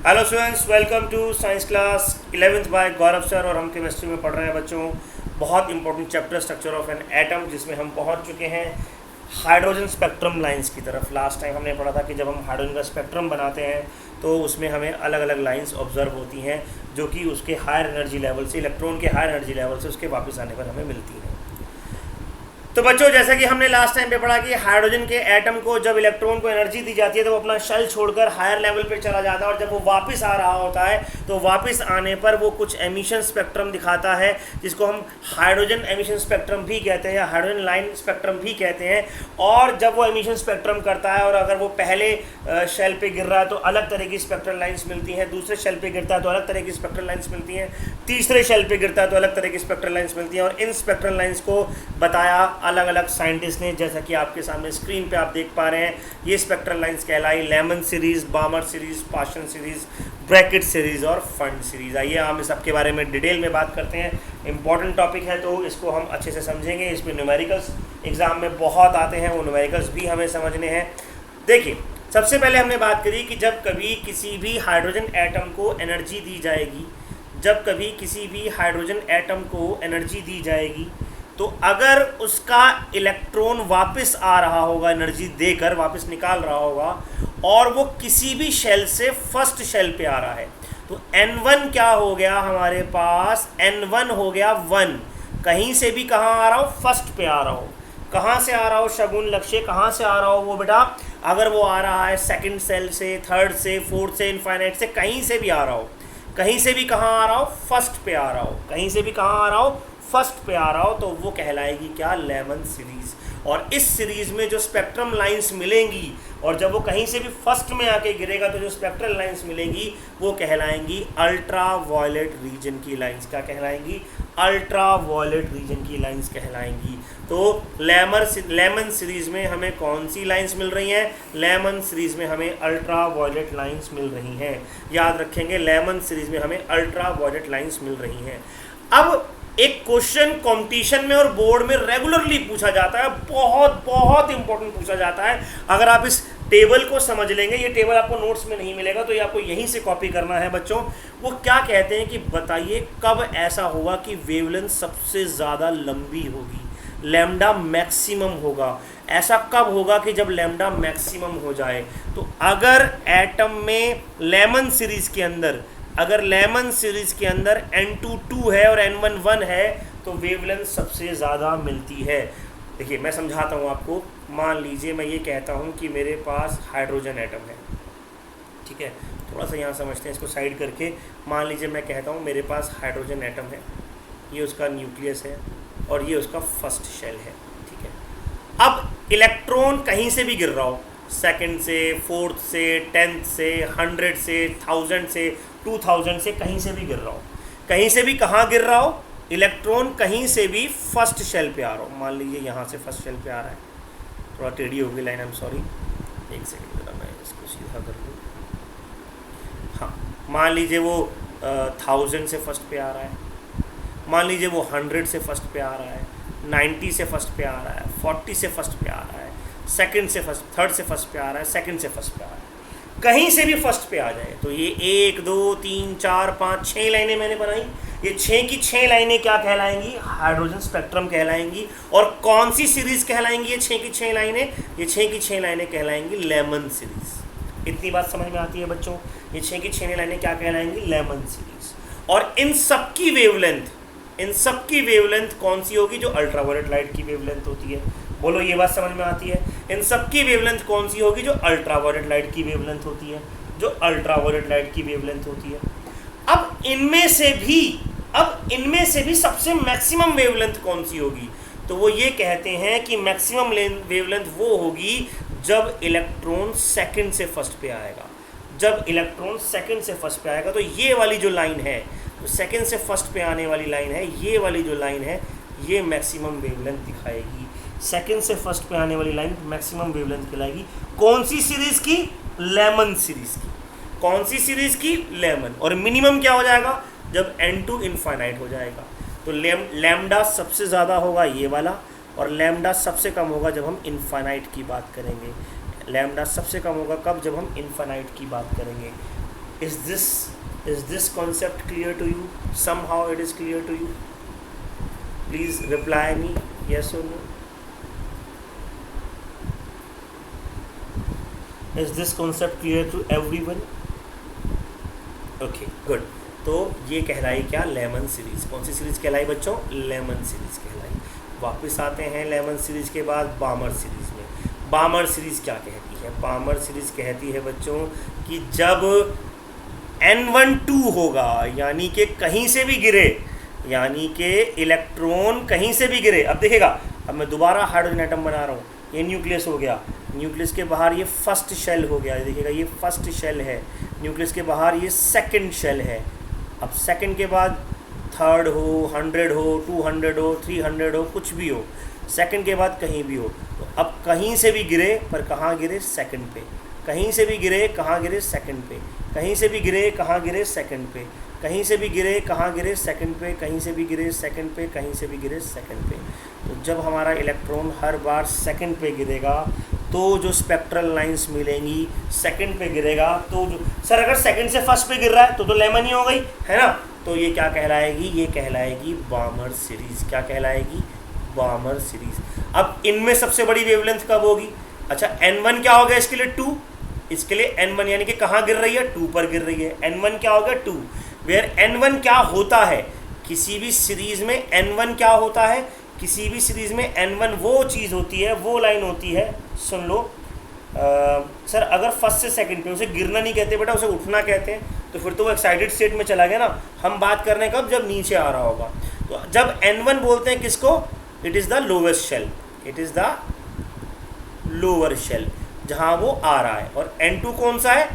Hello students, welcome to science class 11th by Gaurav sir. और हम chemistry में पढ़ रहे हैं बच्चों बहुत important chapter structure of an atom, जिसमें हम पहुंच चुके हैं हाइड्रोजन स्पेक्ट्रम लाइंस की तरफ। लास्ट टाइम हमने पढ़ा था कि जब हम हाइड्रोजन का स्पेक्ट्रम बनाते हैं तो उसमें हमें अलग अलग लाइंस ऑब्जर्व होती हैं जो कि उसके हायर एनर्जी लेवल से, इलेक्ट्रॉन के हायर एनर्जी लेवल से उसके वापस आने पर हमें मिलती हैं। तो बच्चों, जैसा कि हमने लास्ट टाइम पे पढ़ा कि हाइड्रोजन के एटम को जब इलेक्ट्रॉन को एनर्जी दी जाती है तो वो अपना शेल छोड़कर हायर लेवल पे चला जाता है, और जब वो वापस आ रहा होता है तो वापस आने पर वो कुछ एमिशन स्पेक्ट्रम दिखाता है, जिसको हम हाइड्रोजन एमिशन स्पेक्ट्रम भी कहते हैं या हाइड्रोजन लाइन स्पेक्ट्रम भी कहते हैं। और जब वो एमिशन स्पेक्ट्रम करता है और अगर वो पहले शेल पे गिर रहा है तो अलग तरह की स्पेक्ट्रल लाइन्स मिलती हैं, दूसरे शेल पे गिरता है तो अलग तरह की स्पेक्ट्रल लाइन्स मिलती हैं, तीसरे शेल पे गिरता है तो अलग तरह की स्पेक्ट्रल लाइन्स मिलती हैं। और इन स्पेक्ट्रल लाइन्स को बताया अलग अलग साइंटिस्ट ने, जैसा कि आपके सामने स्क्रीन पे आप देख पा रहे हैं। ये स्पेक्ट्रल लाइन्स कहलाई Lyman series, बामर series, Paschen series, Brackett series और फंड सीरीज। आइए हम इस सबके बारे में डिटेल में बात करते हैं। इंपॉर्टेंट टॉपिक है तो इसको हम अच्छे से समझेंगे। इसमें न्यूमेरिकल्स एग्जाम में बहुत आते हैं, वो न्यूमेरिकल्स भी हमें समझने हैं। देखिए, सबसे पहले हमने बात करी कि जब कभी किसी भी हाइड्रोजन एटम को एनर्जी दी जाएगी, जब कभी किसी भी हाइड्रोजन एटम को एनर्जी दी जाएगी तो अगर उसका इलेक्ट्रॉन वापस आ रहा होगा, एनर्जी देकर वापस निकाल रहा होगा, और वो किसी भी शेल से फर्स्ट शेल पे आ रहा है, तो N1 क्या हो गया हमारे पास? N1 हो गया 1। कहीं से भी कहाँ आ रहा हो? फर्स्ट पे आ रहा हो। कहाँ से आ रहा हो शगुन लक्ष्य? कहाँ से आ रहा हो वो बेटा? अगर वो आ रहा है सेकंड सेल से, थर्ड से, फोर्थ से, इनफाइनाइट से, कहीं से भी आ रहा हो, कहीं से भी कहाँ आ रहा हो? फर्स्ट पे आ रहा हो। कहीं से भी कहाँ आ रहा हो? फर्स्ट पे आ रहा हो, तो वो कहलाएगी क्या? Lyman series. और इस सीरीज में जो स्पेक्ट्रम लाइंस मिलेंगी, और जब वो कहीं से भी फर्स्ट में आके गिरेगा तो जो स्पेक्ट्रल लाइंस मिलेंगी वो कहलाएंगी अल्ट्रा वायलेट रीजन की लाइंस। क्या कहलाएंगी? अल्ट्रा वायलेट रीजन की लाइंस कहलाएंगी। तो लेमन सीरीज में हमें कौन सी लाइंस मिल रही हैं? लेमन सीरीज में हमें अल्ट्रा वायलेट लाइंस मिल रही हैं। याद रखेंगे, लेमन सीरीज में हमें अल्ट्रा वायलेट लाइंस मिल रही हैं। अब एक क्वेश्चन कंपटीशन में और बोर्ड में रेगुलरली पूछा जाता है, बहुत बहुत इंपॉर्टेंट पूछा जाता है। अगर आप इस टेबल को समझ लेंगे, ये टेबल आपको नोट्स में नहीं मिलेगा तो ये आपको यहीं से कॉपी करना है बच्चों। वो क्या कहते हैं कि बताइए कब ऐसा होगा कि वेवलेंथ सबसे ज़्यादा लंबी होगी, लैम्डा मैक्सिमम होगा। ऐसा कब होगा कि जब लैम्डा मैक्सिमम हो जाए? तो अगर एटम में लेमन सीरीज के अंदर, अगर लेमन सीरीज के अंदर N2 2 है और N1 1 है तो वेवलेंथ सबसे ज़्यादा मिलती है। देखिए, मैं समझाता हूँ आपको। मान लीजिए मैं ये कहता हूँ कि मेरे पास हाइड्रोजन एटम है, ठीक है? थोड़ा सा यहाँ समझते हैं इसको साइड करके। मान लीजिए मैं कहता हूँ मेरे पास हाइड्रोजन एटम है, ये उसका न्यूक्लियस है और ये उसका फर्स्ट शेल है, ठीक है? अब इलेक्ट्रॉन कहीं से भी गिर रहा हो, सेकंड से, फोर्थ से, 10th से, 100 से, 1000 से, 2000 से, कहीं से भी गिर रहा हो। कहीं से भी कहाँ गिर रहा हो? इलेक्ट्रॉन कहीं से भी फर्स्ट शेल पे आ रहा हो। मान लीजिए यहाँ से फर्स्ट शेल पे आ रहा है, थोड़ा टेढ़ी हो गई लाइन, आई एम सॉरी, एक सेकंड जरा मैं इसको सीधा कर लूँ। हाँ, मान लीजिए वो 1000 से फर्स्ट पे आ रहा है, मान लीजिए वो 100 से फर्स्ट पे आ रहा है, 90 से फर्स्ट पे आ रहा है, 40 से फर्स्ट पे आ रहा है, सेकंड से फर्स्ट, थर्ड से फर्स्ट पे आ रहा है, सेकंड से फर्स्ट पे आ रहा है। कहीं से भी फर्स्ट पे आ जाए तो ये 1 2 3 4 5 6 लाइनें मैंने बनाई। ये 6 की 6 लाइनें क्या कहलाएंगी? Hydrogen spectrum कहलाएंगी। और कौन सी सीरीज कहलाएंगी ये 6 की 6 लाइनें? ये 6 की 6 लाइनें कहलाएंगी लेमन सीरीज। इतनी बात समझ में आती है बच्चों? ये 6 की 6 लाइनें क्या कहलाएंगी? Lyman series. और इन सबकी वेवलेंथ कौन सी होगी? जो अल्ट्रावायलेट लाइट की वेवलेंथ होती है। बोलो, ये बात समझ में आती है? इन सबकी वेवलेंथ कौन सी होगी? जो अल्ट्रावायलेट लाइट की वेवलेंथ होती है, जो अल्ट्रावायलेट लाइट की वेवलेंथ होती है। अब इनमें से भी सबसे मैक्सिमम वेवलेंथ कौन सी होगी? तो वो ये कहते हैं कि मैक्सिमम वेवलेंथ वो होगी जब इलेक्ट्रॉन सेकंड से फर्स्ट पे आएगा। जब इलेक्ट्रॉन सेकंड से फर्स्ट पे आएगा तो ये वाली जो लाइन है, तो सेकंड से फर्स्ट पे आने वाली लाइन है, ये वाली जो लाइन है, ये मैक्सिमम वेवलेंथ दिखाएगी। सेकंड से फर्स्ट पे आने वाली लाइन मैक्सिमम वेवलेंथ कहलाएगी। कौन सी सीरीज की? लेमन सीरीज की। कौन सी सीरीज की? लेमन। और मिनिमम क्या हो जाएगा? जब N2 इनफाइनाइट हो जाएगा। तो लैम्डा सबसे ज़्यादा होगा ये वाला, और लैम्डा सबसे कम होगा जब हम इनफाइनाइट की बात करेंगे। लैम्डा सबसे कम होगा कब? जब हम इनफाइनाइट की बात करेंगे। Is this concept clear to you? Somehow it is clear to you. Please reply me yes or no. Is this concept clear to everyone? Okay, good. तो ये कहलाई क्या? Lyman series. कौन सी सीरीज कहलाई बच्चों? लेमन सीरीज कहलाई. वापस आते हैं लेमन सीरीज के बाद बामर सीरीज में. बामर सीरीज क्या कहती है? बामर सीरीज कहती है बच्चों कि जब N12 होगा, यानी कि कहीं से भी गिरे, यानी कि इलेक्ट्रॉन कहीं से भी गिरे. अब देखिएगा, अब मैं दोबारा हाइड्रोजन एटम बना रहा हूँ. ये न्यूक्लियस हो गया, न्यूक्लियस के बाहर ये फर्स्ट शेल हो गया. देखिएगा ये फर्स्ट शेल है, न्यूक्लियस के बाहर ये सेकंड शेल है. अब सेकंड के बाद थर्ड हो, 100 हो, 200 हो, 300 हो, कुछ भी हो, सेकंड के बाद कहीं भी हो. तो अब कहीं से भी गिरे, पर कहाँ गिरे? सेकंड पे. कहीं से भी गिरे, कहाँ गिरे? सेकंड पे. कहीं से भी गिरे, कहाँ गिरे? सेकंड पे. कहीं से भी गिरे, कहाँ गिरे? सेकंड पे. कहीं से भी गिरे, सेकंड पे. कहीं से भी गिरे, सेकंड पे. तो जब हमारा इलेक्ट्रॉन हर बार सेकंड पे गिरेगा तो जो स्पेक्ट्रल लाइंस मिलेंगी, सेकंड पे गिरेगा तो जो, सर अगर सेकंड से फर्स्ट पे गिर रहा है तो लेमन ही हो गई, है ना? तो ये क्या कहलाएगी? ये कहलाएगी बामर सीरीज. क्या कहलाएगी? Balmer series. अब इनमें सबसे बड़ी वेवलेंथ कब होगी? अच्छा, N1 क्या हो गया इसके लिए? 2. इसके लिए N1 यानी कि कहाँ गिर रही है? 2 पर गिर रही है. N1 क्या हो गया? 2. वेयर N1 क्या होता है किसी भी सीरीज में? N1 क्या होता है किसी भी सीरीज में? N1 वो चीज़ होती है, वो लाइन होती है. सुन लो सर, अगर फर्स्ट से सेकंड पे, उसे गिरना नहीं कहते बेटा, उसे उठना कहते हैं. तो फिर तो वो एक्साइटेड स्टेट में चला गया ना. हम बात कर रहे हैं कब? जब नीचे आ रहा होगा. तो जब N1 बोलते हैं किसको? It is the lowest shell. It is the lower shell, जहाँ वो आ रहा है. और N2 कौन सा है?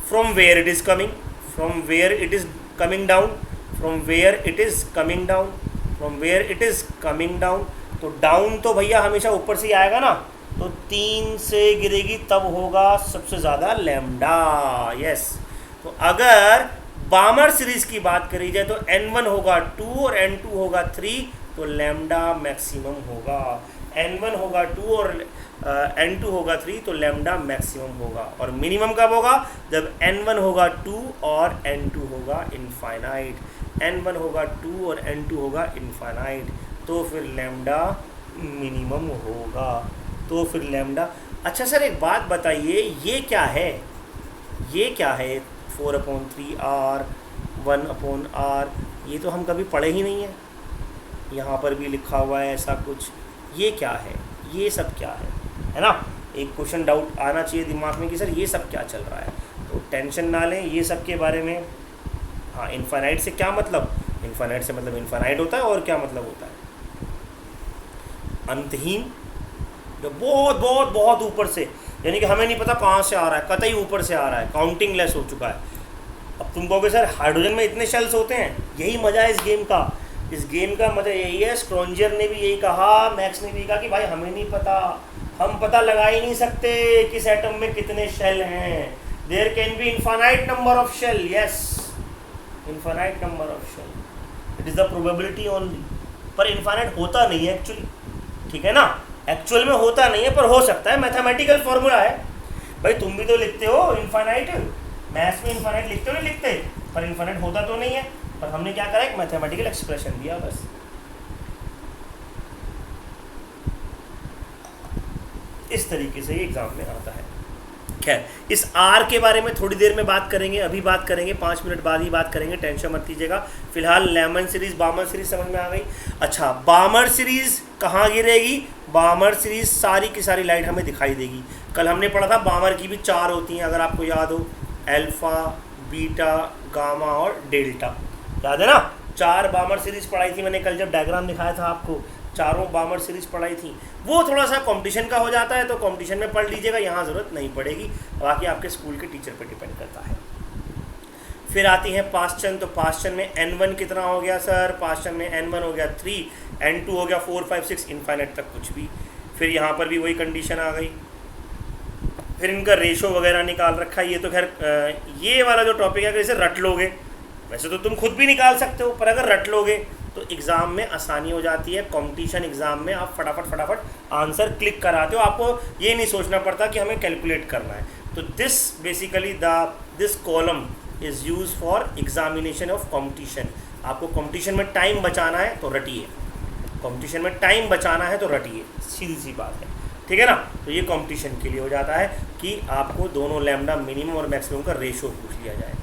From where it is coming. From where it is coming down. From where it is coming down. From where it is coming down. तो down तो भैया हमेशा ऊपर से ही आएगा ना. तो 3 से गिरेगी तब होगा सबसे ज़्यादा लैम्डा. यस. तो अगर बामर सीरीज की बात करी जाए तो N1 होगा 2 और N2 होगा 3, तो लैम्डा मैक्सिमम होगा. N1 होगा 2 और N2 होगा 3, तो लैम्डा मैक्सिमम होगा. और मिनिमम कब होगा? जब N1 होगा 2 और N2 होगा इनफाइनाइट. N1 होगा 2 और N2 होगा इनफाइनाइट, तो फिर लैम्डा मिनिमम होगा. तो फिर लैम्डा. अच्छा सर एक बात बताइए, ये क्या है? ये क्या है 4/3R 1/R? ये तो हम कभी पढ़े ही नहीं है. यहाँ पर भी लिखा हुआ है ऐसा कुछ. ये क्या है? ये सब क्या है ना? एक क्वेश्चन डाउट आना चाहिए दिमाग में कि सर ये सब क्या चल रहा है. तो टेंशन ना लें ये सब के बारे में. हाँ, इनफाइनाइट से क्या मतलब? इनफाइनाइट से मतलब इनफाइनाइट होता है. और क्या मतलब होता है? अंतहीन. जो बहुत बहुत बहुत ऊपर से, यानी कि हमें नहीं पता कहाँ से आ रहा है, कतई ऊपर से आ रहा है, काउंटिंग लेस हो चुका है. अब तुम कहोगे सर हाइड्रोजन में इतने शेल्स होते हैं. यही मज़ा है इस गेम का. इस गेम का मज़ा यही है. स्ट्रॉन्जर ने भी यही कहा, मैक्स ने भी कहा कि भाई हमें नहीं पता, हम पता लगा ही नहीं सकते किस एटम में कितने शेल हैं. There can be infinite number of shell. Yes, infinite number of shell. It is the probability only. पर इनफाइनाइट होता नहीं है एक्चुअली. ठीक है ना? एक्चुअल में होता नहीं है, पर हो सकता है. मैथमेटिकल फॉर्मूला है भाई. तुम भी तो लिखते हो इनफाइनाइट, मैथ्स में इनफाइनाइट लिखते हो नहीं लिखते? पर इनफाइनाइट होता तो नहीं है. पर हमने क्या करा? एक मैथमेटिकल एक्सप्रेशन दिया बस. इस तरीके से ये एग्जाम में आता है. खैर, इस आर के बारे में थोड़ी देर में बात करेंगे. अभी बात करेंगे, 5 मिनट बाद ही बात करेंगे. टेंशन मत लीजिएगा. फिलहाल लेमन सीरीज, बामर सीरीज समझ में आ गई. अच्छा, बामर सीरीज कहाँ गिरेगी? बामर सीरीज सारी की सारी लाइट हमें दिखाई देगी. कल हमने पढ़ा था बामर की भी 4 होती हैं, अगर आपको याद हो. अल्फा, बीटा, गामा और डेल्टा. याद है ना? 4 बामर सीरीज पढ़ाई थी मैंने कल जब डायग्राम दिखाया था आपको. चारों बामर सीरीज पढ़ाई थी. वो थोड़ा सा कंपटीशन का हो जाता है, तो कंपटीशन में पढ़ लीजिएगा, यहाँ ज़रूरत नहीं पड़ेगी. बाकी आपके स्कूल के टीचर पर डिपेंड करता है. फिर आती हैं पास्चन. तो पास्चन में N1 कितना हो गया सर? पास्चन में N1 हो गया 3, N2 हो गया 4, 5, 6, इनफाइनाइट तक कुछ भी. फिर यहाँ पर भी वही कंडीशन आ गई. फिर इनका रेशो वगैरह निकाल रखा है. ये तो खैर ये वाला जो टॉपिक है, अगर इसे रट लोगे, वैसे तो तुम खुद भी निकाल सकते हो, पर अगर रट लोगे तो एग्ज़ाम में आसानी हो जाती है. कंपटीशन एग्ज़ाम में आप फटाफट आंसर क्लिक कराते हो. आपको ये नहीं सोचना पड़ता कि हमें कैलकुलेट करना है. तो this basically this column is use for examination of competition. आपको कॉम्पिटिशन में टाइम बचाना है तो रटिए, कॉम्पिटिशन में टाइम बचाना है तो रटिए, सीधी सी बात है, ठीक है ना। तो ये कॉम्पिटिशन के लिए हो जाता है कि आपको दोनों लैम्डा मिनिमम और मैक्सिमम का रेशो पूछ लिया जाए।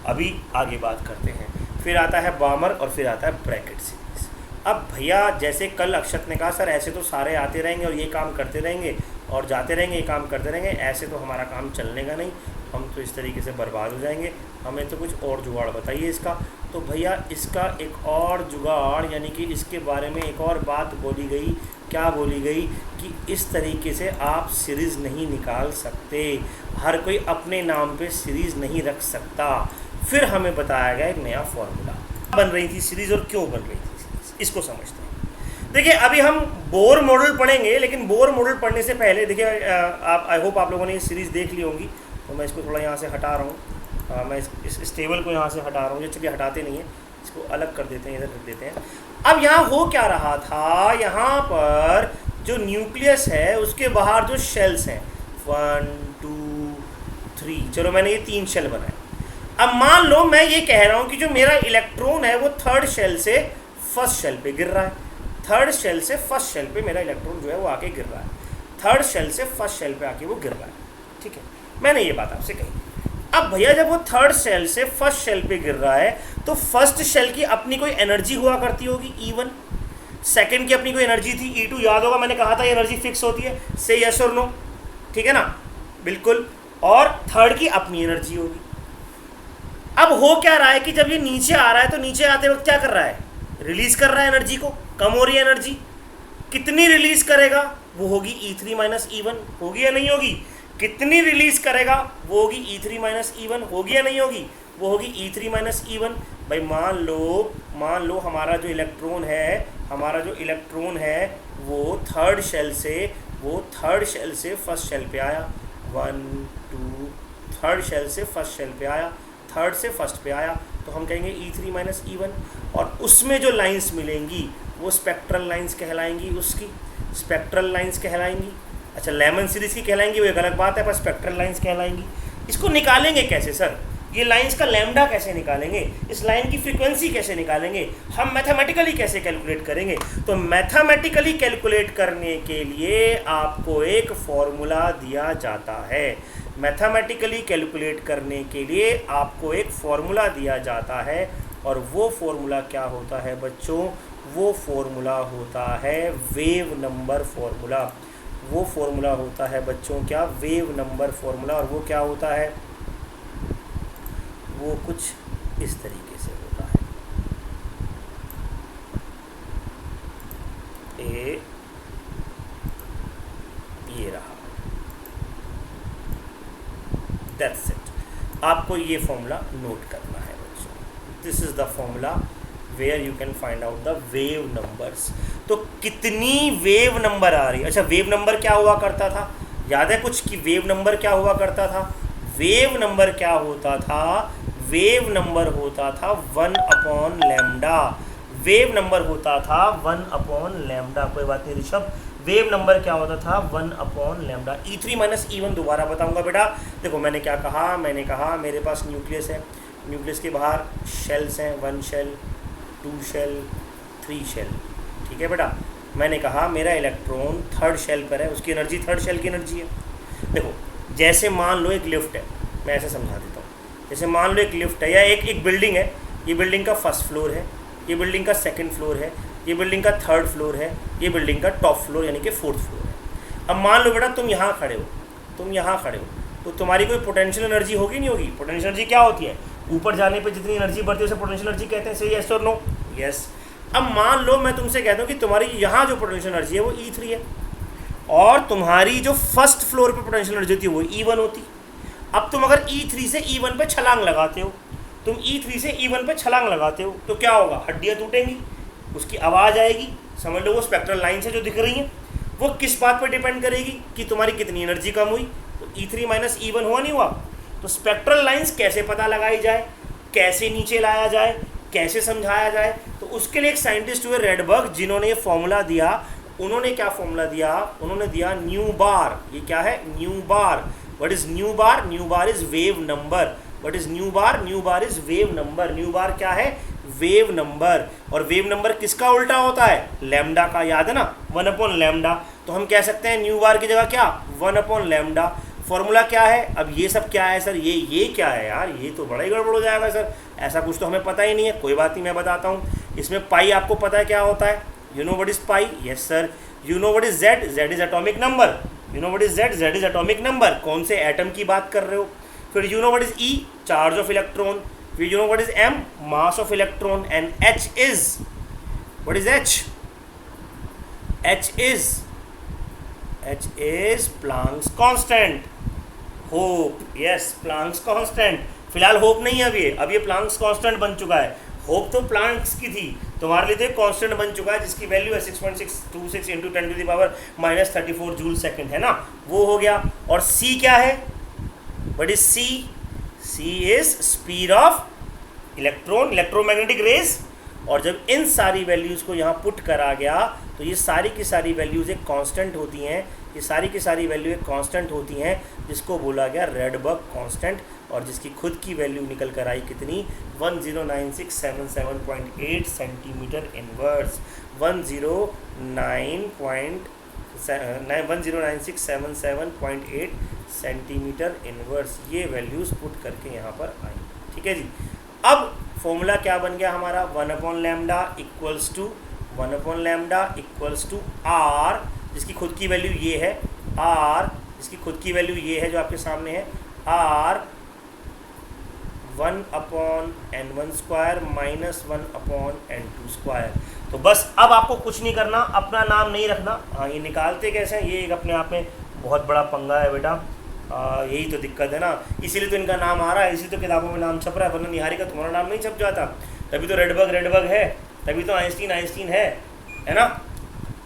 अभी आगे बात करते हैं। फिर आता है बामर और फिर आता है ब्रैकेट सीरीज। अब भैया जैसे कल अक्षत ने कहा सर ऐसे तो सारे आते रहेंगे और ये काम करते रहेंगे और जाते रहेंगे, ये काम करते रहेंगे, ऐसे तो हमारा काम चलने का नहीं, हम तो इस तरीके से बर्बाद हो जाएंगे, हमें तो कुछ और जुगाड़ बताइए इसका। तो भैया इसका एक और जुगाड़, यानी कि इसके बारे में एक और बात बोली गई। क्या बोली गई कि इस तरीके से आप सीरीज़ नहीं निकाल सकते, हर कोई अपने नाम पे सीरीज़ नहीं रख सकता। फिर हमें बताया गया एक नया फॉर्मूला। बन रही थी सीरीज़ और क्यों बन रही थी सीरीज़, इसको समझते हैं। देखिए अभी हम बोर मॉडल पढ़ेंगे, लेकिन बोर मॉडल पढ़ने से पहले देखिए आप, आई होप आप लोगों ने ये सीरीज़ देख ली होंगी। तो मैं इसको थोड़ा यहाँ से हटा रहा हूँ, मैं इस टेबल को यहाँ से हटा रहा हूँ, ये चलिए हटाते नहीं है, इसको अलग कर देते हैं, इधर रख देते हैं। अब यहाँ हो क्या रहा था, यहाँ पर जो न्यूक्लियस है उसके बाहर जो शेल्स हैं 1 2 3, चलो मैंने ये 3 शेल बनाए। अब मान लो मैं ये कह रहा हूँ कि जो मेरा इलेक्ट्रॉन है वो थर्ड शेल से फर्स्ट शेल पे गिर रहा है, थर्ड शेल से फर्स्ट शेल पे मेरा इलेक्ट्रॉन जो है वो आके गिर रहा है, थर्ड शेल से फर्स्ट शेल पे आके वो गिर रहा है, ठीक है। मैंने ये बात आपसे कही। अब भैया जब वो थर्ड शेल से फर्स्ट शेल पे गिर रहा है तो फर्स्ट शेल की अपनी कोई एनर्जी हुआ करती होगी E1, सेकंड की अपनी कोई एनर्जी थी E2, याद होगा मैंने कहा था ये एनर्जी फिक्स होती है, से यस और नो, ठीक है ना, बिल्कुल। और थर्ड की अपनी एनर्जी होगी। अब हो क्या रहा है कि जब ये नीचे आ रहा है तो नीचे आते वक्त क्या कर रहा है, रिलीज कर रहा है एनर्जी को, कम हो रही है एनर्जी। कितनी रिलीज करेगा, वो होगी E3 माइनस E1, होगी या नहीं होगी। कितनी रिलीज करेगा, वो होगी E3 माइनस E1, होगी या नहीं होगी, वो होगी E3 माइनस E1। भाई मान लो हमारा जो इलेक्ट्रॉन है वो थर्ड शेल से फर्स्ट शेल पे आया, 1 2, थर्ड शेल से फर्स्ट शेल पे आया, थर्ड से फर्स्ट पे आया, तो हम कहेंगे E3 माइनस E1। और उसमें जो लाइंस मिलेंगी वो स्पेक्ट्रल लाइंस कहलाएंगी, उसकी स्पेक्ट्रल लाइंस कहलाएंगी। अच्छा लेमन सीरीज़ की कहलाएंगी वो एक अलग बात है, पर स्पेक्ट्रल लाइंस कहलाएंगी। इसको निकालेंगे कैसे सर, ये लाइंस का लैम्डा कैसे निकालेंगे, इस लाइन की फ्रीक्वेंसी कैसे निकालेंगे, हम मैथमेटिकली कैसे कैलकुलेट करेंगे। तो मैथमेटिकली कैलकुलेट करने के लिए आपको एक फॉर्मूला दिया जाता है, मैथमेटिकली कैलकुलेट करने के लिए आपको एक फॉर्मूला दिया जाता है। और वो फॉर्मूला क्या होता है बच्चों, वो फॉर्मूला होता है वेव नंबर फॉर्मूला। वो फॉर्मूला होता है बच्चों क्या, वेव नंबर फॉर्मूला। और वो क्या होता है, वो कुछ इस तरीके से होता है, ये रहा, दैट्स इट। आपको ये फॉर्मूला नोट करना है बच्चों, this is the formula where you can find out the wave numbers. तो कितनी वेव नंबर आ रही है। अच्छा वेव नंबर क्या हुआ करता था, याद है कुछ कि वेव नंबर क्या हुआ करता था, वेव नंबर क्या होता था, वेव नंबर होता था 1 अपॉन लैम्डा, वेव नंबर होता था 1 अपॉन लैम्डा। कोई बात नहीं ऋषभ, वेव नंबर क्या होता था 1 upon lambda. E3 minus E1 दोबारा बताऊंगा बेटा। देखो मैंने क्या कहा, मैंने कहा मेरे पास न्यूक्लियस है, न्यूक्लियस के बाहर शेल्स हैं, 1 शेल 2 शेल 3 शेल, ठीक है बेटा। मैंने कहा मेरा इलेक्ट्रॉन थर्ड शेल पर है, उसकी एनर्जी थर्ड शेल की एनर्जी है। देखो जैसे मान लो एक लिफ्ट है, मैं ऐसे समझा देता हूँ। जैसे मान लो एक लिफ्ट है या एक बिल्डिंग है, ये बिल्डिंग का फर्स्ट फ्लोर है, ये बिल्डिंग का सेकंड फ्लोर है, ये बिल्डिंग का थर्ड फ्लोर है, ये बिल्डिंग का टॉप फ्लोर यानी कि फोर्थ फ्लोर है। अब मान लो बेटा तुम यहाँ खड़े हो, तुम यहाँ खड़े हो, तो तुम्हारी कोई पोटेंशियल एनर्जी होगी नहीं होगी। पोटेंशियल एनर्जी क्या होती है, ऊपर जाने पे जितनी एनर्जी बढ़ती है उसे पोटेंशियल एनर्जी कहते हैं। सही यस और नो, यस। अब मान लो मैं तुमसे कहता हूँ कि तुम्हारी यहाँ जो पोटेंशियल एनर्जी है वो E3 है और तुम्हारी जो फर्स्ट फ्लोर पे पोटेंशियल एनर्जी होती है वो E1 होती। अब तुम अगर E3 से E1 पे छलांग लगाते हो, तुम E3 से E1 पे छलांग लगाते हो तो क्या होगा, हड्डियाँ टूटेंगी, उसकी आवाज़ आएगी। समझ लो वो स्पेक्ट्रल लाइन से जो दिख रही हैं वो किस बात पर डिपेंड करेगी कि तुम्हारी कितनी एनर्जी कम हुई। तो E3 माइनस E1 हुआ नहीं हुआ। तो स्पेक्ट्रल लाइंस कैसे पता लगाई जाए, कैसे नीचे लाया जाए, कैसे समझाया जाए, तो उसके लिए एक साइंटिस्ट हुए रेडबर्ग, जिन्होंने ये फॉर्मूला दिया। उन्होंने क्या फॉर्मूला दिया, उन्होंने दिया न्यू बार। ये क्या है, nu bar. What is nu bar, nu bar is wave number. What is nu bar? Nu bar is wave number. Nu bar क्या है? Wave number. और वेव नंबर किसका उल्टा होता है? लैम्डा का, याद है ना, 1 अपॉन लैम्डा। तो हम कह सकते हैं न्यू बार की जगह क्या? 1 अपॉन लैम्डा। फॉर्मूला क्या है? अब ये सब क्या है सर? ये क्या है यार? ये तो बड़ा ही गड़बड़ हो जाएगा सर, ऐसा कुछ तो हमें पता ही नहीं है। कोई बात नहीं, मैं बताता हूँ। इसमें पाई आपको पता है क्या होता है? You know what is pi? Yes sir. You know what is Z? Z is atomic number. You know what is Z? Z is atomic number. कौन से एटम की बात कर रहे हो? फिर you know what is E? Charge of electron. फिर you know what is M? Mass of electron. And H is, what is H? H is Planck's constant. Hope, yes, Planck's constant. फिलहाल hope नहीं है अब ये Planck's constant बन चुका है। Hope तो प्लांक्स की थी, तुम्हारे लिए तो एक कांस्टेंट बन चुका है जिसकी वैल्यू है 6.626 इंटू 10⁻⁻⁻³ जूल सेकंड, है ना, वो हो गया। और सी क्या है? What is C? C is speed of electron, electromagnetic rays. और जब इन सारी वैल्यूज़ को यहाँ पुट करा गया तो ये सारी की सारी वैल्यूज़ एक कांस्टेंट होती हैं। ये सारी की सारी वैल्यू एक कांस्टेंट होती हैं जिसको बोला गया रेडबर्ग कांस्टेंट, और जिसकी खुद की वैल्यू निकल कर आई कितनी? 109677.8 सेंटीमीटर इनवर्स। 109677.8 centimetre inverse. ये वैल्यूज़ पुट करके यहाँ पर आई। ठीक है जी। अब फॉर्मूला क्या बन गया हमारा? 1 upon lambda equals to R, जिसकी खुद की वैल्यू ये है, आर जिसकी खुद की वैल्यू ये है जो आपके सामने है, R 1 upon n1 square minus 1 upon n2 square. तो बस अब आपको कुछ नहीं करना, अपना नाम नहीं रखना। हाँ, ये निकालते कैसे हैं ये एक अपने आप में बहुत बड़ा पंगा है बेटा। यही तो दिक्कत है ना, इसीलिए तो इनका नाम आ रहा है, इसी तो किताबों में नाम छप रहा है, वरना निहारी का तुम्हारा नाम नहीं छप जाता। तभी तो रेडबर्ग है, तभी तो आइंस्टीन है ना।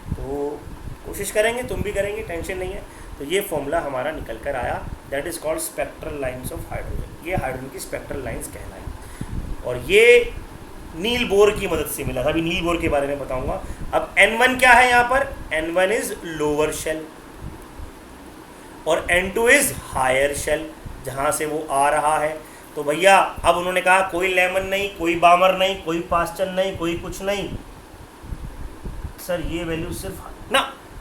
तो कोशिश करेंगे, तुम भी करेंगे, टेंशन नहीं है। तो ये फॉर्मूला हमारा निकल कर आया, that is called spectral lines of hydrogen. ये हाइड्रोजन की स्पेक्ट्रल लाइंस कहलाई, और ये नील बोर की मदद से मिला था। अभी नील बोर के बारे में बताऊंगा। अब N1 क्या है यहाँ पर? N1 इज लोअर शेल और N2 इज हायर शेल, जहाँ से वो आ रहा है। तो भैया अब उन्होंने कहा कोई लेमन नहीं, कोई बामर नहीं, कोई पास्चन नहीं, कोई कुछ नहीं। सर ये वैल्यू सिर्फ ना,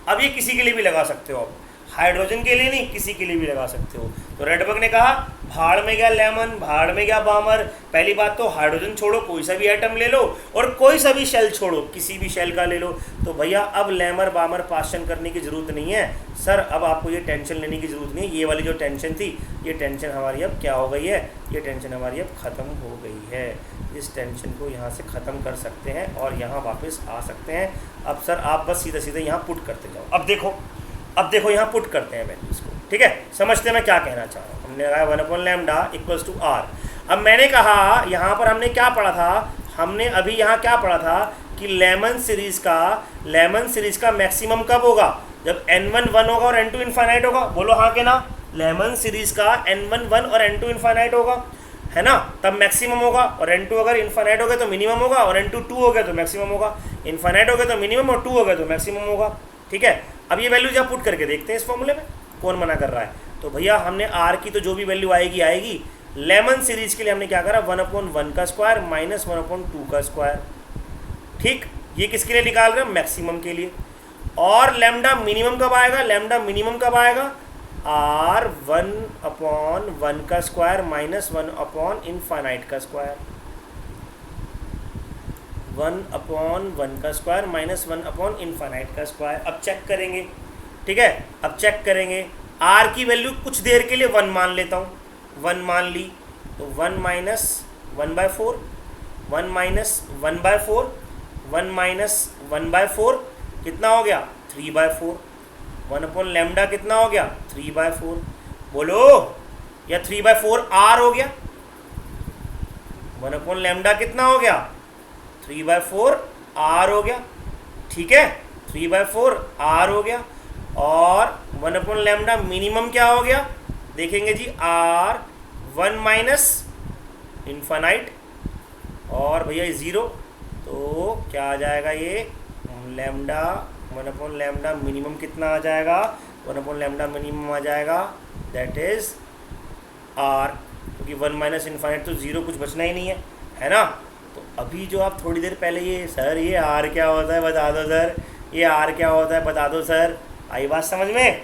अब ये किसी के लिए भी लगा सकते हो, आप हाइड्रोजन के लिए नहीं, किसी के लिए भी लगा सकते हो। तो रेडबर्ग ने कहा भाड़ में गया लेमन, भाड़ में गया बामर। पहली बात तो हाइड्रोजन छोड़ो, कोई सा भी एटम ले लो, और कोई सा भी शेल छोड़ो, किसी भी शेल का ले लो। तो भैया अब लेमर बामर पास्चन करने की ज़रूरत नहीं है सर, अब आपको ये टेंशन लेने की ज़रूरत नहीं है। ये वाली जो टेंशन थी, ये टेंशन हमारी अब क्या हो गई है? ये टेंशन हमारी अब ख़त्म हो गई है। इस टेंशन को यहाँ से ख़त्म कर सकते हैं और यहाँ वापस आ सकते हैं। अब सर आप बस सीधे सीधे यहाँ पुट करते जाओ। अब देखो यहाँ पुट करते हैं वैल्यूज़ को, ठीक है? समझते हैं मैं क्या कहना चाह रहा हूँ। हमने लगाया 1 upon lambda equals to R. अब मैंने कहा यहाँ पर हमने क्या पढ़ा था? हमने अभी यहाँ क्या पढ़ा था कि लेमन सीरीज़ का मैक्सिमम कब होगा? जब n1 1 होगा और n2 इनफाइनाइट होगा। बोलो हाँ के ना? लेमन सीरीज़ का n1 1 और n2 इनफाइनाइट होगा, है ना, तब मैक्सिमम होगा। और n2 अगर इनफाइनाइट हो गया तो मिनिमम होगा, और n2 2 हो गया तो मैक्सिमम होगा। इनफाइनाइट हो गया तो मिनिमम, और 2 हो गया तो मैक्सिमम होगा। ठीक है? अब ये वैल्यू जब पुट करके देखते हैं इस फॉर्मूले में, कौन मना कर रहा है? तो भैया हमने आर की तो जो भी वैल्यू आएगी लेमन सीरीज के लिए हमने क्या करा? 1 अपॉन 1 का स्क्वायर माइनस 1 अपॉन 2 का स्क्वायर। ठीक, ये किसके लिए निकाल रहे हैं? मैक्सिमम के लिए। और लैम्डा मिनिमम कब आएगा? आर 1 अपॉन 1 का स्क्वायर माइनस 1 अपॉन इनफाइनाइट का स्क्वायर। 1 अपॉन 1 का स्क्वायर माइनस 1 अपॉन इनफाइनाइट का स्क्वायर। अब चेक करेंगे, ठीक है? अब चेक करेंगे आर की वैल्यू कुछ देर के लिए 1 मान लेता हूँ, 1 मान ली तो 1 माइनस 1/4, 1 माइनस 1/4, 1 माइनस 1/4 कितना हो गया? 3/4। 1 अपॉन लैम्डा कितना हो गया? 3/4। बोलो, या 3/4 आर हो गया? 1 अपॉन लैम्डा कितना हो गया? 3/4 आर हो गया। ठीक है, 3/4 आर हो गया। और 1 अपॉन लैम्डा मिनिमम क्या हो गया? देखेंगे जी, आर 1 माइनस इनफाइनाइट और भैया 0, तो क्या आ जाएगा? ये लैम्डा 1 अपॉन लैम्डा मिनिमम कितना आ जाएगा? 1 अपॉन लैम्डा मिनिमम आ जाएगा, दैट इज आर। क्योंकि 1 माइनस इन्फाइनाइट तो ज़ीरो, कुछ बचना ही नहीं है ना। तो अभी जो आप थोड़ी देर पहले ये सर ये आर क्या होता है बता दो सर, ये आर क्या होता है बता दो सर, आई बात समझ में।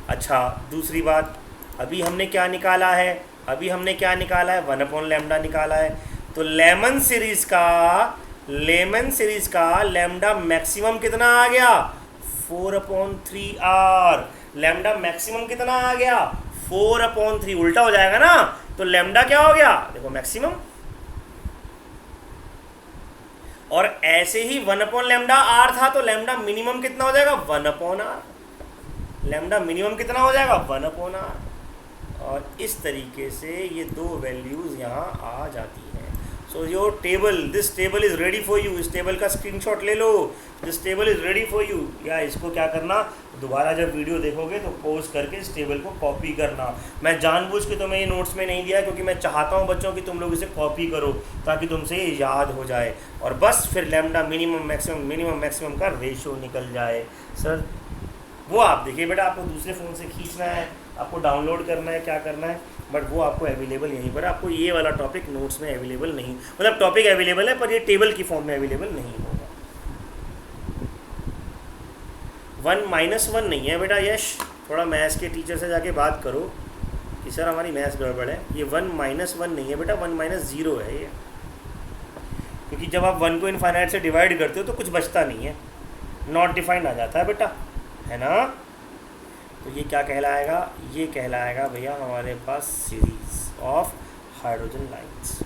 अच्छा दूसरी बात, अभी हमने क्या निकाला है, अभी हमने क्या निकाला है, 1/λ निकाला है। तो लेमन सीरीज़ का लैम्डा मैक्सिमम कितना आ गया, 4/3r। लैम्डा मैक्सिमम कितना आ गया, 4/3। उल्टा हो जाएगा ना, तो लैम्डा क्या हो गया, देखो मैक्सिमम। और ऐसे ही 1/λr था, तो लैम्डा मिनिमम कितना हो जाएगा, 1/r। लैम्डा मिनिमम कितना हो जाएगा, 1/r। और इस तरीके से ये दो वैल्यूज़ यहाँ आ जाती हैं। So your table, this table is ready for you. इस टेबल का स्क्रीनशॉट ले लो, this table is ready for you. या इसको क्या करना, दोबारा जब वीडियो देखोगे तो पॉज करके इस टेबल को कॉपी करना। मैं जानबूझ के तुम्हें ये नोट्स में नहीं दिया, क्योंकि मैं चाहता हूँ बच्चों कि तुम लोग इसे कॉपी करो ताकि तुमसे ये याद हो जाए, और बस फिर लैम्डा मिनिमम मैक्सिमम का रेशो निकल जाए। सर वो आप देखिए बेटा, आपको दूसरे फ़ोन से खींचना है, आपको डाउनलोड करना है, क्या करना है, बट वो आपको अवेलेबल यहीं पर। आपको ये वाला टॉपिक नोट्स में अवेलेबल नहीं, मतलब टॉपिक अवेलेबल है पर ये टेबल की फॉर्म में अवेलेबल नहीं होगा। 1 - 1 नहीं है बेटा यश, थोड़ा मैथ्स के टीचर से जाके बात करो कि सर हमारी मैथ्स गड़बड़ है। ये 1 - 1 नहीं है बेटा, 1 - 0 है ये, क्योंकि जब आप 1 को इनफाइनाइट से डिवाइड करते हो तो कुछ बचता नहीं है, नॉट डिफाइंड आ जाता है बेटा, है ना। तो ये क्या कहलाएगा, ये कहलाएगा भैया हमारे पास सीरीज ऑफ हाइड्रोजन लाइंस।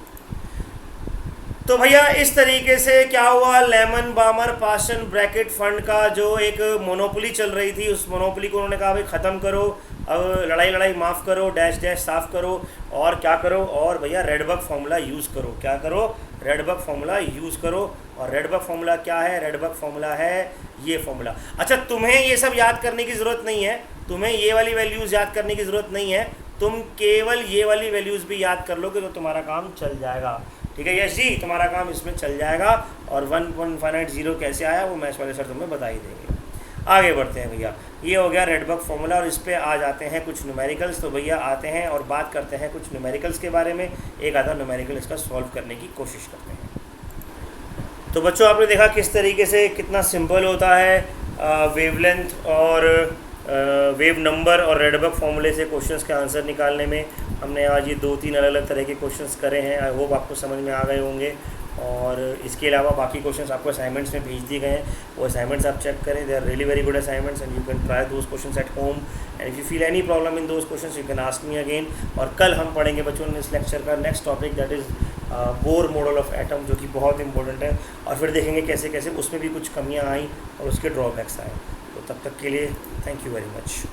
तो भैया इस तरीके से क्या हुआ, लेमन बामर पास्टन ब्रैकेट फंड का जो एक मोनोपोली चल रही थी, उस मोनोपोली को उन्होंने कहा भाई ख़त्म करो, अब लड़ाई माफ़ करो, डैश डैश साफ़ करो, और क्या करो, और भैया रेडबर्ग फार्मूला यूज़ करो। क्या करो, रेडबर्ग फार्मूला यूज़ करो। और रेडबर्ग फार्मूला क्या है, रेडबर्ग फार्मूला है ये फार्मूला। अच्छा तुम्हें ये सब याद करने की ज़रूरत नहीं है, तुम्हें ये वाली वैल्यूज़ याद करने की ज़रूरत नहीं है, तुम केवल ये वाली वैल्यूज़ भी याद कर लोगे तो तुम्हारा काम चल जाएगा। ठीक है यश जी, तुम्हारा काम इसमें चल जाएगा। और 1.0 कैसे आया वो मैथ्स वाले सर तुम्हें बता ही देंगे। आगे बढ़ते हैं भैया, ये हो गया रेडबर्ग फार्मूला, और इस पे आ जाते हैं कुछ न्यूमेरिकल्स। तो भैया आते हैं और बात करते हैं कुछ न्यूमेरिकल्स के बारे में, एक आधा न्यूमेरिकल इसका सॉल्व करने की कोशिश करते हैं। तो बच्चों आपने देखा किस तरीके से कितना सिंपल होता है वेवलेंथ और वेव नंबर और रेडबर्ग फार्मूले से क्वेश्चंस के आंसर निकालने में। हमने आज ये 2-3 अलग अलग तरह के क्वेश्चंस करे हैं, आई होप आपको समझ में आ गए होंगे। और इसके अलावा बाकी क्वेश्चंस आपको असाइनमेंट्स में भेज दिए गए हैं, वो असाइनमेंट्स आप चेक करें, they are really very good assignments and you can try those questions at home, and if you feel any problem in those questions you can ask me again. और कल हम पढ़ेंगे बच्चों इस लेक्चर का next topic, that is Bohr model of atom, जो कि बहुत इंपॉर्टेंट है, और फिर देखेंगे कैसे कैसे उसमें भी कुछ कमियाँ आई और उसके ड्रॉबैक्स आए। तो तब तक के लिए थैंक यू वेरी मच।